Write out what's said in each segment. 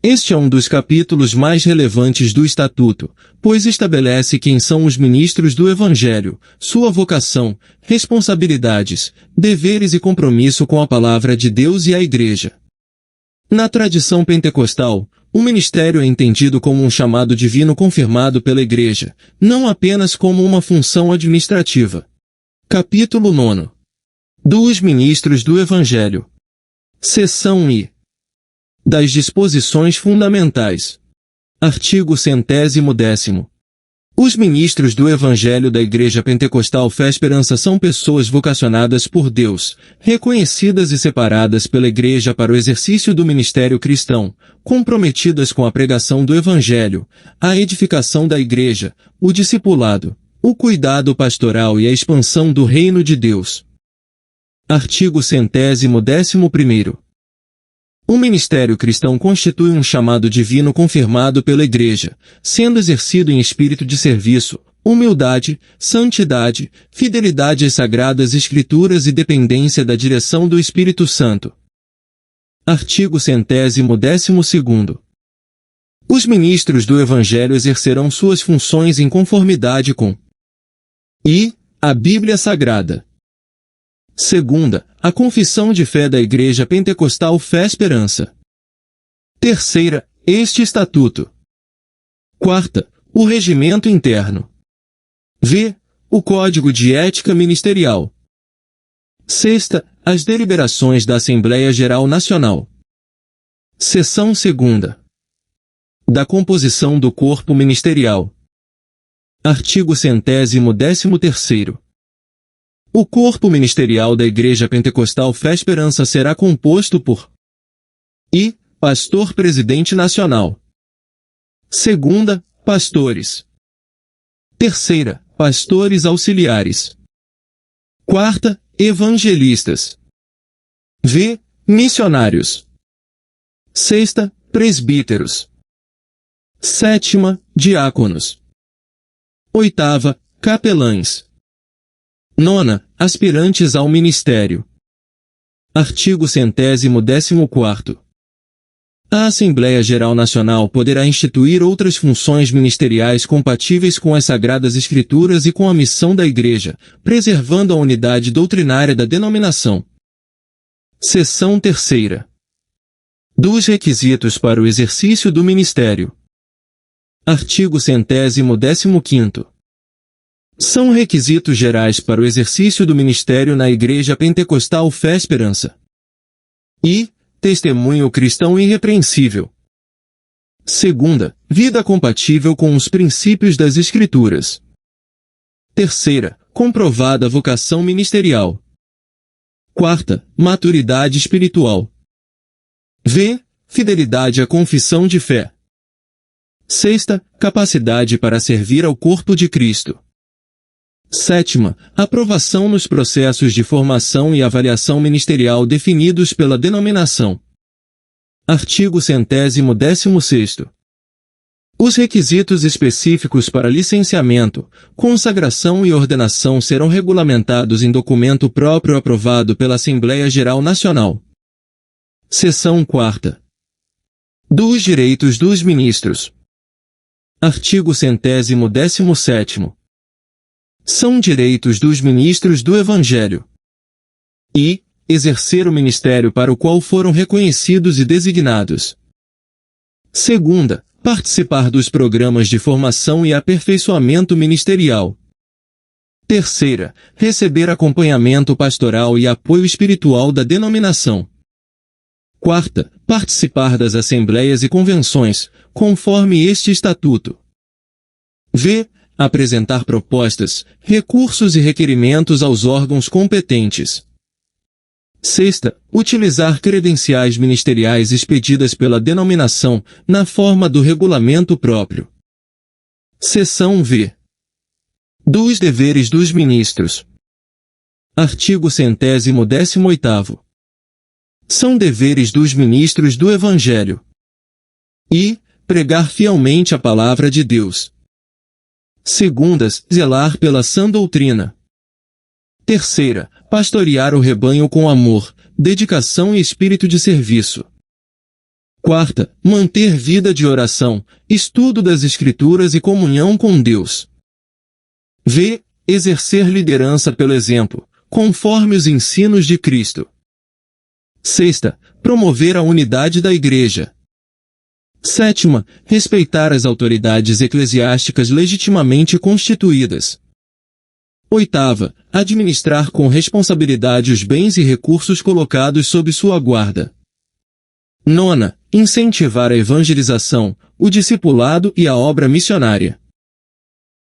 Este é um dos capítulos mais relevantes do Estatuto, pois estabelece quem são os ministros do Evangelho, sua vocação, responsabilidades, deveres e compromisso com a Palavra de Deus e a Igreja. Na tradição pentecostal, o ministério é entendido como um chamado divino confirmado pela Igreja, não apenas como uma função administrativa. Capítulo 9. Dos ministros do Evangelho. Seção I. Das disposições fundamentais. Artigo 110º. Os ministros do Evangelho da Igreja Pentecostal Fé Esperança são pessoas vocacionadas por Deus, reconhecidas e separadas pela Igreja para o exercício do ministério cristão, comprometidas com a pregação do Evangelho, a edificação da Igreja, o discipulado, o cuidado pastoral e a expansão do reino de Deus. Artigo 111º. O ministério cristão constitui um chamado divino confirmado pela Igreja, sendo exercido em espírito de serviço, humildade, santidade, fidelidade às sagradas Escrituras e dependência da direção do Espírito Santo. Artigo 112º. Os ministros do Evangelho exercerão suas funções em conformidade com a Bíblia Sagrada. Segunda, a Confissão de Fé da Igreja Pentecostal Fé Esperança. Terceira, este Estatuto. Quarta, o Regimento Interno. V. O Código de Ética Ministerial. Sexta, as deliberações da Assembleia Geral Nacional. Seção 2ª. Da composição do corpo ministerial. Artigo 113º. O corpo ministerial da Igreja Pentecostal Fé Esperança será composto por pastor presidente nacional. Segunda, pastores. Terceira, pastores auxiliares. Quarta, evangelistas. V, missionários. Sexta, presbíteros. Sétima, diáconos. Oitava, capelães. Nona, aspirantes ao ministério. Artigo 114º. A Assembleia Geral Nacional poderá instituir outras funções ministeriais compatíveis com as Sagradas Escrituras e com a missão da Igreja, preservando a unidade doutrinária da denominação. Seção 3ª. Dos requisitos para o exercício do ministério. Artigo 115º. São requisitos gerais para o exercício do ministério na Igreja Pentecostal Fé Esperança. Testemunho cristão irrepreensível. Segunda, vida compatível com os princípios das Escrituras. Terceira, comprovada vocação ministerial. Quarta, maturidade espiritual. V. Fidelidade à confissão de fé. Sexta, capacidade para servir ao corpo de Cristo. Sétima, aprovação nos processos de formação e avaliação ministerial definidos pela denominação. Artigo 116º. Os requisitos específicos para licenciamento, consagração e ordenação serão regulamentados em documento próprio aprovado pela Assembleia Geral Nacional. Seção 4ª. Dos direitos dos ministros. Artigo 117º. São direitos dos ministros do Evangelho. Exercer o ministério para o qual foram reconhecidos e designados. Segunda, participar dos programas de formação e aperfeiçoamento ministerial. Terceira, receber acompanhamento pastoral e apoio espiritual da denominação. Quarta, participar das assembleias e convenções, conforme este estatuto. V. Apresentar propostas, recursos e requerimentos aos órgãos competentes. Sexta, utilizar credenciais ministeriais expedidas pela denominação, na forma do regulamento próprio. Seção V. Dos deveres dos ministros. Artigo 118º. São deveres dos ministros do Evangelho. Pregar fielmente a palavra de Deus. Segundas, zelar pela sã doutrina. Terceira, pastorear o rebanho com amor, dedicação e espírito de serviço. Quarta, manter vida de oração, estudo das Escrituras e comunhão com Deus. V. Exercer liderança pelo exemplo, conforme os ensinos de Cristo. Sexta, promover a unidade da Igreja. Sétima, respeitar as autoridades eclesiásticas legitimamente constituídas. Oitava, administrar com responsabilidade os bens e recursos colocados sob sua guarda. Nona, incentivar a evangelização, o discipulado e a obra missionária.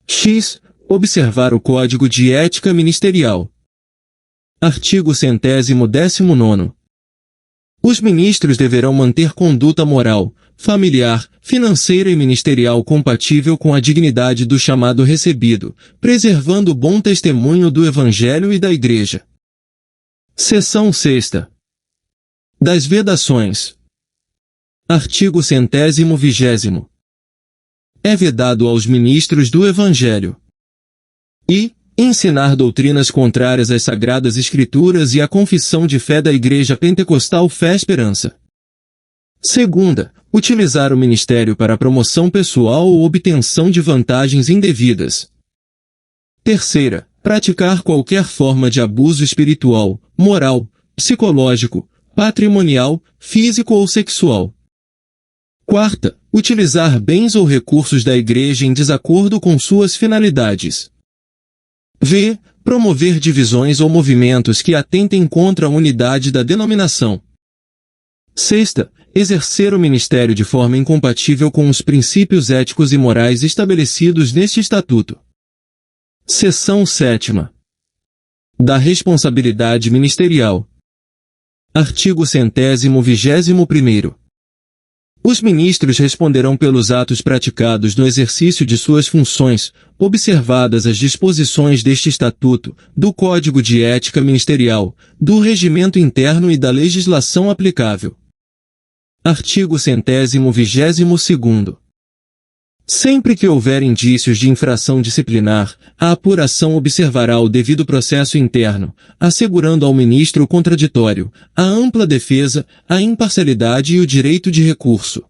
X. Observar o Código de Ética Ministerial. Artigo 119º. Os ministros deverão manter conduta moral, familiar, financeira e ministerial compatível com a dignidade do chamado recebido, preservando o bom testemunho do Evangelho e da Igreja. Seção 6ª. Das vedações. Artigo 120º. É vedado aos ministros do Evangelho I. Ensinar doutrinas contrárias às Sagradas Escrituras e à confissão de fé da Igreja Pentecostal Fé Esperança. Segunda, utilizar o ministério para promoção pessoal ou obtenção de vantagens indevidas. Terceira, praticar qualquer forma de abuso espiritual, moral, psicológico, patrimonial, físico ou sexual. Quarta, utilizar bens ou recursos da Igreja em desacordo com suas finalidades. V. Promover divisões ou movimentos que atentem contra a unidade da denominação. Sexta, exercer o ministério de forma incompatível com os princípios éticos e morais estabelecidos neste Estatuto. Seção 7ª. Da responsabilidade ministerial. Artigo 121º. Os ministros responderão pelos atos praticados no exercício de suas funções, observadas as disposições deste Estatuto, do Código de Ética Ministerial, do Regimento Interno e da legislação aplicável. Artigo 122º. Sempre que houver indícios de infração disciplinar, a apuração observará o devido processo interno, assegurando ao ministro o contraditório, a ampla defesa, a imparcialidade e o direito de recurso.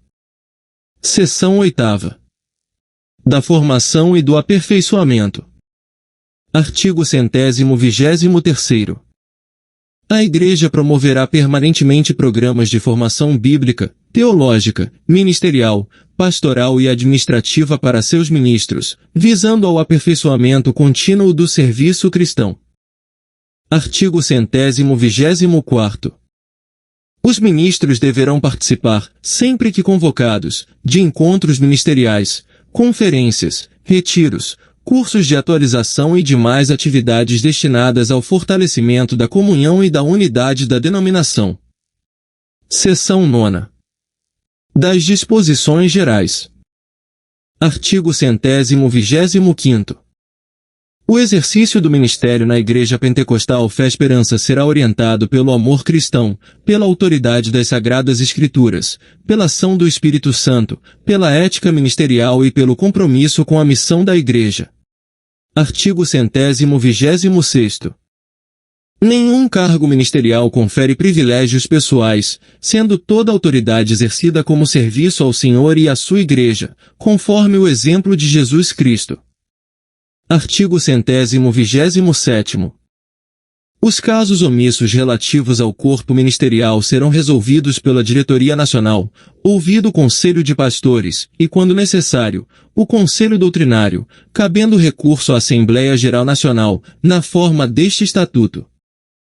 Seção 8ª. Da formação e do aperfeiçoamento. Artigo 123º. A Igreja promoverá permanentemente programas de formação bíblica, teológica, ministerial, pastoral e administrativa para seus ministros, visando ao aperfeiçoamento contínuo do serviço cristão. Artigo 124º. Os ministros deverão participar, sempre que convocados, de encontros ministeriais, conferências, retiros, cursos de atualização e demais atividades destinadas ao fortalecimento da comunhão e da unidade da denominação. Seção 9ª. Das disposições gerais. Artigo 125º. O exercício do ministério na Igreja Pentecostal Fé Esperança será orientado pelo amor cristão, pela autoridade das Sagradas Escrituras, pela ação do Espírito Santo, pela ética ministerial e pelo compromisso com a missão da Igreja. Artigo 126º. Nenhum cargo ministerial confere privilégios pessoais, sendo toda autoridade exercida como serviço ao Senhor e à sua Igreja, conforme o exemplo de Jesus Cristo. Artigo 127º. Os casos omissos relativos ao corpo ministerial serão resolvidos pela Diretoria Nacional, ouvido o Conselho de Pastores, e, quando necessário, o Conselho Doutrinário, cabendo recurso à Assembleia Geral Nacional, na forma deste Estatuto.